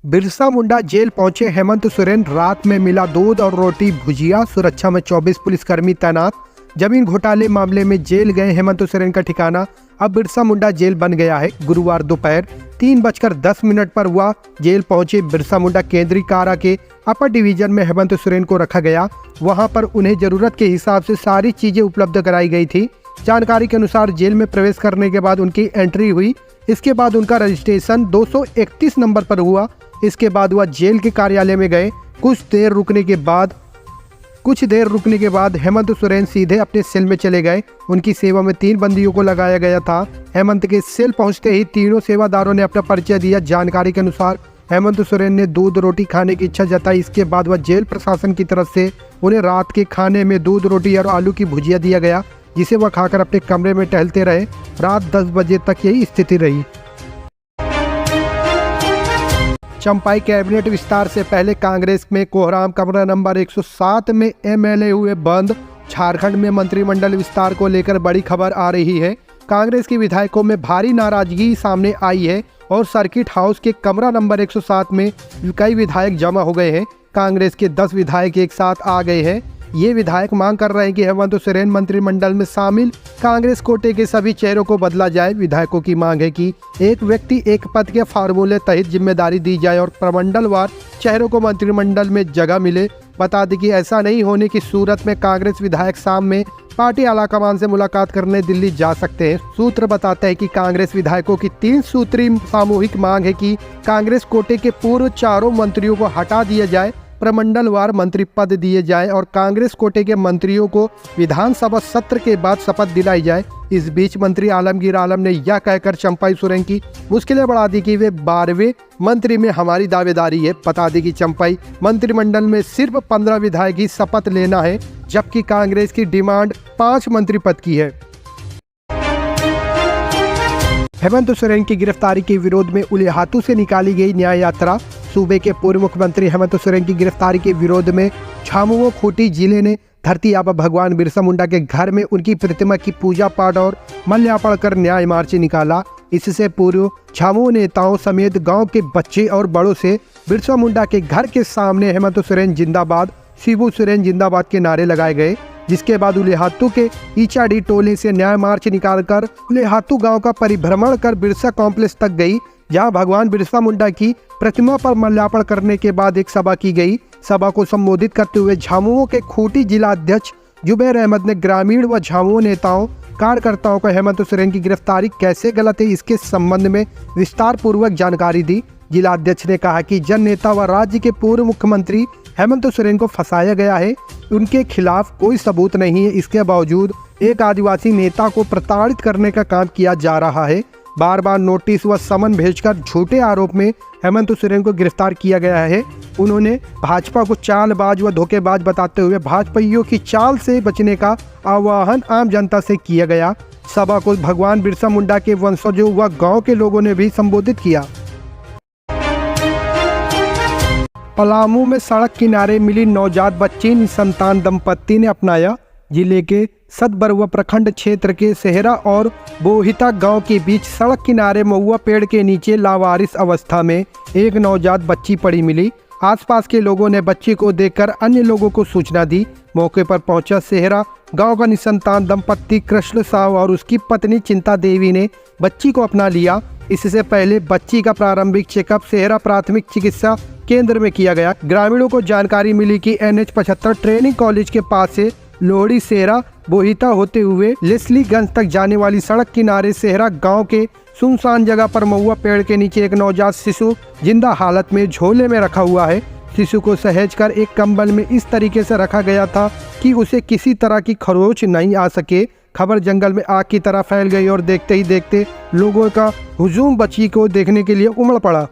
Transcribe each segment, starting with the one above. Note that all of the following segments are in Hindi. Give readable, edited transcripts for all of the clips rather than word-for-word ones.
बिरसा मुंडा जेल पहुंचे हेमंत सोरेन, रात में मिला दूध और रोटी भुजिया, सुरक्षा में 24 पुलिसकर्मी तैनात। जमीन घोटाले मामले में जेल गए हेमंत सोरेन का ठिकाना अब बिरसा मुंडा जेल बन गया है। गुरुवार दोपहर 3:10 पर हुआ जेल पहुंचे बिरसा मुंडा केंद्रीय कारा के अपर डिवीजन में हेमंत सोरेन को रखा गया। वहां पर उन्हें जरूरत के हिसाब से सारी चीजें उपलब्ध कराई गई थी। जानकारी के अनुसार जेल में प्रवेश करने के बाद उनकी एंट्री हुई। इसके बाद उनका रजिस्ट्रेशन 231 नंबर पर हुआ। इसके बाद वह जेल के कार्यालय में गए। कुछ देर रुकने के बाद हेमंत सोरेन सीधे अपने सेल में चले गए। उनकी सेवा में 3 बंदियों को लगाया गया था। हेमंत के सेल पहुंचते ही तीनों सेवादारों ने अपना परिचय दिया। जानकारी के अनुसार हेमंत सोरेन ने दूध रोटी खाने की इच्छा जताई। इसके बाद वह जेल प्रशासन की तरफ से उन्हें रात के खाने में दूध रोटी और आलू की भुजिया दिया गया, जिसे वह खाकर अपने कमरे में टहलते रहे। रात 10 बजे तक यही स्थिति रही। चंपाई कैबिनेट विस्तार से पहले कांग्रेस में कोहराम कमरा नंबर 107 में एमएलए हुए बंद। झारखंड में मंत्रिमंडल विस्तार को लेकर बड़ी खबर आ रही है। कांग्रेस के विधायकों में भारी नाराजगी सामने आई है और सर्किट हाउस के कमरा नंबर 107 में कई विधायक जमा हो गए हैं। कांग्रेस के 10 विधायक एक साथ आ गए हैं। ये विधायक मांग कर रहे हैं कि हेमंत सोरेन मंत्रिमंडल में शामिल कांग्रेस कोटे के सभी चेहरों को बदला जाए। विधायकों की मांग है कि एक व्यक्ति एक पद के फार्मूले तहत जिम्मेदारी दी जाए और प्रमंडलवार चेहरों को मंत्रिमंडल में जगह मिले। बता दें कि ऐसा नहीं होने की सूरत में कांग्रेस विधायक शाम में पार्टी आलाकमान से मुलाकात करने दिल्ली जा सकते हैं। सूत्र बताते हैं कि कांग्रेस विधायकों की 3 सूत्री सामूहिक मांग है कि कांग्रेस कोटे के पूर्व 4 मंत्रियों को हटा दिया जाए, प्रमंडलवार मंत्री पद दिए जाए और कांग्रेस कोटे के मंत्रियों को विधानसभा सत्र के बाद शपथ दिलाई जाए। इस बीच मंत्री आलमगीर आलम ने यह कहकर चंपाई सोरेन की मुश्किलें बढ़ा दी कि वे 12वें मंत्री में हमारी दावेदारी है। बता दें कि चंपाई मंत्रिमंडल में सिर्फ 15 विधायक ही शपथ लेना है, जबकि कांग्रेस की डिमांड 5 मंत्री पद की है। हेमंत सोरेन की गिरफ्तारी के विरोध में उलिहातू से निकाली गई न्याय यात्रा। सूबे के पूर्व मुख्यमंत्री हेमंत सोरेन की गिरफ्तारी के विरोध में झामुमो खूंटी जिले ने धरती आबा भगवान बिरसा मुंडा के घर में उनकी प्रतिमा की पूजा पाठ और माल्यार्पण कर न्याय मार्च निकाला। इससे पूर्व झामुमो नेताओं समेत गांव के बच्चे और बड़ों से बिरसा मुंडा के घर के सामने हेमंत सोरेन जिंदाबाद, शिबू सोरेन जिंदाबाद के नारे लगाए गए। जिसके बाद उलिहातू के ईचाडी टोले से न्याय मार्च निकालकर उलिहातू गांव का परिभ्रमण कर बिरसा कॉम्प्लेक्स तक गई, जहां भगवान बिरसा मुंडा की प्रतिमा पर माल्यार्पण करने के बाद एक सभा की गई। सभा को संबोधित करते हुए झामुमो के खूंटी जिला अध्यक्ष जुबैर अहमद ने ग्रामीण व झामुमो नेताओं कार्यकर्ताओं को हेमंत सोरेन की गिरफ्तारी कैसे गलत है इसके संबंध में विस्तार पूर्वक जानकारी दी। जिला अध्यक्ष ने कहा कि जन नेता व राज्य के पूर्व मुख्यमंत्री हेमंत सोरेन को फंसाया गया है। उनके खिलाफ कोई सबूत नहीं है। इसके बावजूद एक आदिवासी नेता को प्रताड़ित करने का काम किया जा रहा है। बार बार नोटिस व समन भेजकर झूठे आरोप में हेमंत सोरेन को गिरफ्तार किया गया है। उन्होंने भाजपा को चालबाज व धोखेबाज बताते हुए भाजपाइयों की चाल से बचने का आह्वान आम जनता से किया गया। सभा को भगवान बिरसा मुंडा के वंशजों व गांव के लोगों ने भी संबोधित किया। पलामू में सड़क किनारे मिली नवजात बच्ची निसंतान दंपत्ति ने अपनाया। जिले के सतबरुआ प्रखंड क्षेत्र के सेहरा और बोहिता गांव के बीच सड़क किनारे महुआ पेड़ के नीचे लावारिस अवस्था में एक नवजात बच्ची पड़ी मिली। आसपास के लोगों ने बच्ची को देखकर अन्य लोगों को सूचना दी। मौके पर पहुंचा सेहरा गांव का निसंतान दंपत्ति कृष्ण साव और उसकी पत्नी चिंता देवी ने बच्ची को अपना लिया। इससे पहले बच्ची का प्रारंभिक चेकअप सेहरा प्राथमिक चिकित्सा केंद्र में किया गया। ग्रामीणों को जानकारी मिली कि NH 75 ट्रेनिंग कॉलेज के पास से लोहड़ी सेहरा बोहिता होते हुए लेस्लीगंज तक जाने वाली सड़क किनारे सेहरा गांव के सुनसान जगह पर महुआ पेड़ के नीचे एक नवजात शिशु जिंदा हालत में झोले में रखा हुआ है। शिशु को सहेजकर एक कंबल में इस तरीके से रखा गया था कि उसे किसी तरह की खरोच नहीं आ सके। खबर जंगल में आग की तरह फैल गई और देखते ही देखते लोगों का हुजूम बच्ची को देखने के लिए उमड़ पड़ा।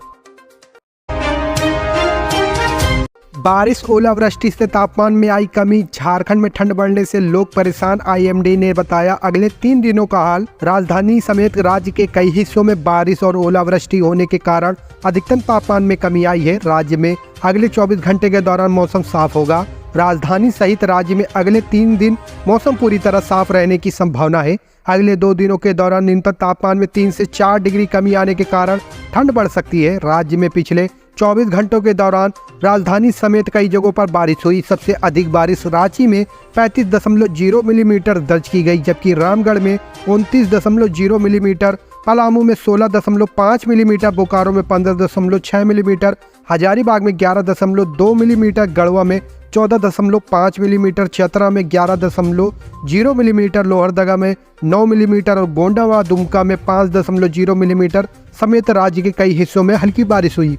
बारिश ओलावृष्टि से तापमान में आई कमी। झारखंड में ठंड बढ़ने से लोग परेशान। IMD ने बताया अगले 3 दिनों का हाल। राजधानी समेत राज्य के कई हिस्सों में बारिश और ओलावृष्टि होने के कारण अधिकतम तापमान में कमी आई है। राज्य में अगले 24 घंटे के दौरान मौसम साफ होगा। राजधानी सहित राज्य में अगले 3 दिन मौसम पूरी तरह साफ रहने की संभावना है। अगले 2 दिनों के दौरान न्यूनतम तापमान में 3 से 4 डिग्री कमी आने के कारण ठंड बढ़ सकती है। राज्य में पिछले 24 घंटों के दौरान राजधानी समेत कई जगहों पर बारिश हुई। सबसे अधिक बारिश रांची में 35.0 मिलीमीटर दर्ज की गई, जबकि रामगढ़ में 29.0 मिलीमीटर, पलामू में 16.5 मिलीमीटर, बोकारो में 15.6 मिलीमीटर, हजारीबाग में 11.2 मिलीमीटर, गढ़वा में 14.5 मिलीमीटर, चतरा में 11.0 मिलीमीटर, लोहरदगा में 9 मिलीमीटर और गोंडा व दुमका में 5.0 मिलीमीटर समेत राज्य के कई हिस्सों में हल्की बारिश हुई।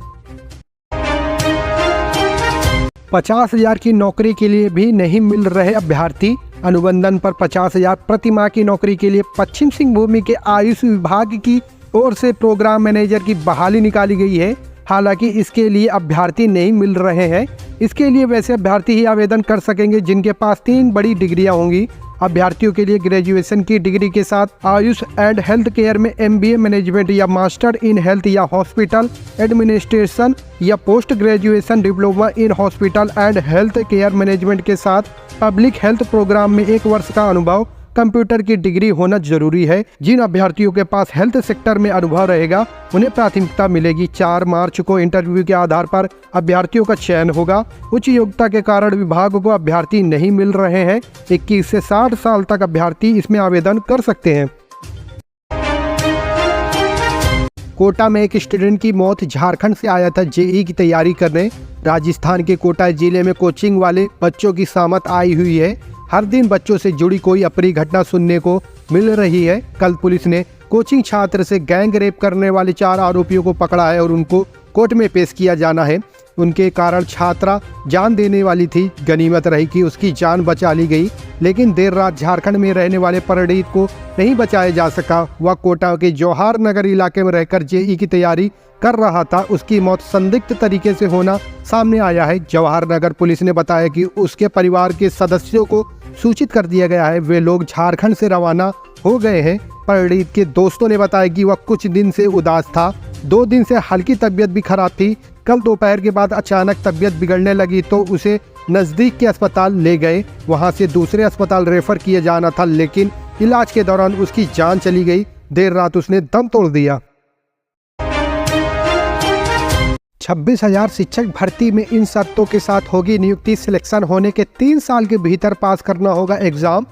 50,000 की नौकरी के लिए भी नहीं मिल रहे अभ्यर्थी। अनुबंधन पर 50,000 प्रति माह की नौकरी के लिए पश्चिम सिंहभूम के आयुष विभाग की ओर से प्रोग्राम मैनेजर की बहाली निकाली गई है। हालांकि इसके लिए अभ्यर्थी नहीं मिल रहे हैं। इसके लिए वैसे अभ्यर्थी ही आवेदन कर सकेंगे जिनके पास 3 बड़ी डिग्रियां होंगी। अभ्यर्थियों के लिए ग्रेजुएशन की डिग्री के साथ आयुष एंड हेल्थ केयर में MBA मैनेजमेंट या मास्टर इन हेल्थ या हॉस्पिटल एडमिनिस्ट्रेशन या post graduation diploma in hospital and health care management के साथ पब्लिक हेल्थ प्रोग्राम में 1 वर्ष का अनुभव, कंप्यूटर की डिग्री होना जरूरी है। जिन अभ्यर्थियों के पास हेल्थ सेक्टर में अनुभव रहेगा उन्हें प्राथमिकता मिलेगी। 4 मार्च को इंटरव्यू के आधार पर अभ्यर्थियों का चयन होगा। उच्च योग्यता के कारण विभाग को अभ्यर्थी नहीं मिल रहे हैं। 21 से 60 साल तक अभ्यर्थी इसमें आवेदन कर सकते हैं। कोटा में एक स्टूडेंट की मौत। झारखंड से आया था JEE की तैयारी करने। राजस्थान के कोटा जिले में कोचिंग वाले बच्चों की सामत आई हुई है। हर दिन बच्चों से जुड़ी कोई अप्रिय घटना सुनने को मिल रही है। कल पुलिस ने कोचिंग छात्र से गैंग रेप करने वाले 4 आरोपियों को पकड़ा है और उनको कोर्ट में पेश किया जाना है। उनके कारण छात्रा जान देने वाली थी। गनीमत रही कि उसकी जान बचा ली गई, लेकिन देर रात झारखंड में रहने वाले परिणीत को नहीं बचाया जा सका। वह कोटा के जवाहर नगर इलाके में रहकर JEE की तैयारी कर रहा था। उसकी मौत संदिग्ध तरीके से होना सामने आया है। जवाहर नगर पुलिस ने बताया कि उसके परिवार के सदस्यों को सूचित कर दिया गया है। वे लोग झारखंड से रवाना हो गए हैं। परिणीत के दोस्तों ने बताया कि वह कुछ दिन से उदास था। 2 दिन से हल्की तबीयत भी खराब थी। कल दोपहर के बाद अचानक तबीयत बिगड़ने लगी तो उसे नज़दीक के अस्पताल ले गए। वहां से दूसरे अस्पताल रेफर किया जाना था, लेकिन इलाज के दौरान उसकी जान चली गई। देर रात उसने दम तोड़ दिया। 26,000 शिक्षक भर्ती में इन शर्तों के साथ होगी नियुक्ति। सिलेक्शन होने के 3 साल के भीतर पास करना होगा एग्जाम।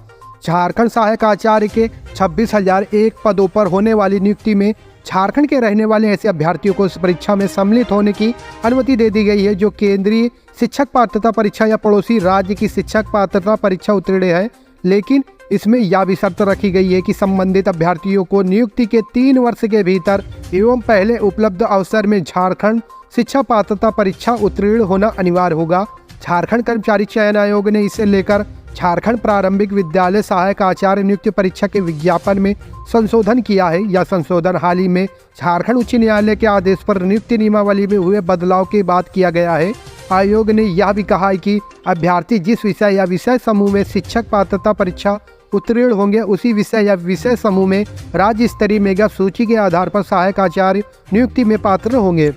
झारखंड सहायक आचार्य के 26,001 पदों पर होने वाली नियुक्ति में झारखंड के रहने वाले ऐसे अभ्यर्थियों को इस परीक्षा में सम्मिलित होने की अनुमति दे दी गई है जो केंद्रीय शिक्षक पात्रता परीक्षा या पड़ोसी राज्य की शिक्षक पात्रता परीक्षा उत्तीर्ण है। लेकिन इसमें यह भी शर्त रखी गई है कि संबंधित अभ्यर्थियों को नियुक्ति के 3 वर्ष के भीतर एवं पहले उपलब्ध अवसर में झारखंड शिक्षा पात्रता परीक्षा उत्तीर्ण होना अनिवार्य होगा। झारखंड कर्मचारी चयन आयोग ने इसे लेकर झारखंड प्रारंभिक विद्यालय सहायक आचार्य नियुक्ति परीक्षा के विज्ञापन में संशोधन किया है। यह संशोधन हाल ही में झारखंड उच्च न्यायालय के आदेश पर नियुक्ति नियमावली में हुए बदलाव के बाद किया गया है। आयोग ने यह भी कहा है कि अभ्यर्थी जिस विषय या विषय समूह में शिक्षक पात्रता परीक्षा उत्तीर्ण होंगे उसी विषय या विषय समूह में राज्य स्तरीय मेगा सूची के आधार पर सहायक आचार्य नियुक्ति में पात्र होंगे।